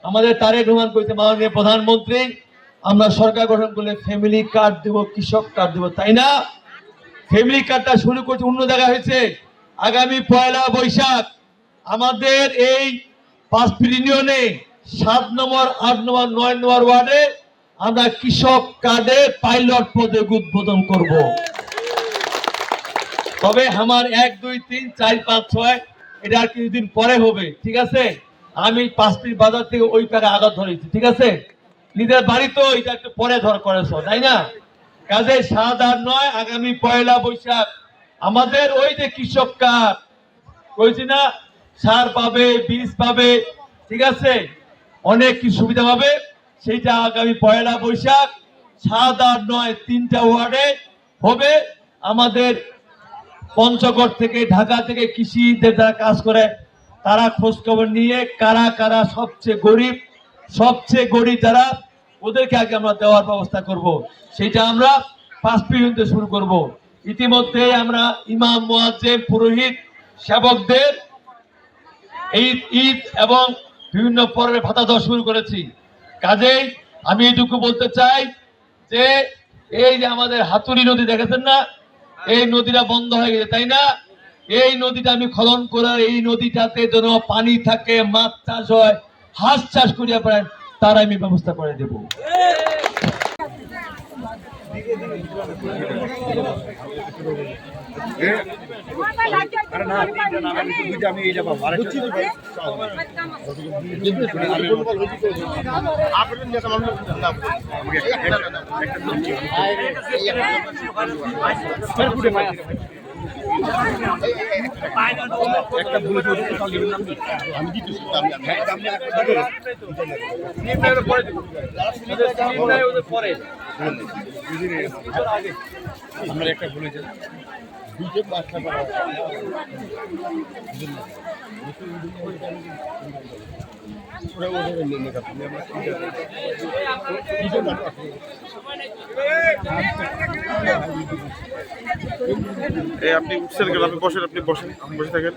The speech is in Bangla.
আমাদের তারেক রহমান কইছে মাননীয় প্রধানমন্ত্রী আমরা সরকার গঠন করলে ফ্যামিলি কার্ড দেব, কৃষক কার্ড দেব, তাই না? ফ্যামিলি কার্ডটা শুরু করছে অন্য জায়গায় হয়েছে। আগামী 1 বৈশাখ আমাদের এই 5 ইউনিয়নে 7 নম্বর, 8 নম্বর, 9 নম্বর ওয়ার্ডে আমরা কৃষক কার্ডে পাইলট প্রজেক্ট উদ্বোধন করব। তবে আমার 1, 2, 3, 4, 5, 6 এটা আর কিছুদিন পরে হবে, ঠিক আছে? আমি 5টির বাজার থেকে ওই টাকা আঘাত ধরেছি, ঠিক আছে? নিজের বাড়ি তো এটা একটু পরে ধর করেছো, তাই না? কাজে 7 আর 9 আগামী 1 বৈশাখ আমাদের ওই যে কৃষক কার্ড কইছি না, সার পাবে, বীজ পাবে, ঠিক আছে, অনেক কি সুবিধা পাবে, সেইটা আগামী 1 বৈশাখ 7 আর 9 3টা ওয়ার্ডে হবে। আমাদের পঞ্চগড় থেকে, ঢাকা থেকে কৃষিতে যারা কাজ করে তারা খোঁজ খবর নিয়ে কারা কারা সবচেয়ে গরিব যারা ওদেরকে আগে আমরা দেওয়ার ব্যবস্থা করব। সেটা আমরা 5 পর্যন্ত শুরু করব। ইতিমধ্যে আমরা ইমাম, মুয়াজ্জিন, পুরোহিত, সেবকদের ঈদ এবং বিভিন্ন পর্বের ভাতা দেওয়া শুরু করেছি। কাজেই আমি এইটুকু বলতে চাই যে এই যে আমাদের হাতুড়ি নদী দেখেছেন না, এই নদীটা বন্ধ হয়ে গেছে, তাই না? এই নদীটা আমি খনন করে এই নদীটাতে যেন পানি থাকে, মাছ চাষ হয়, হাঁস চাষ করিয়া পারেন, তার আমি ব্যবস্থা করে দেব। আপনি উঠছেন কেন? আপনি বসে থাকেন।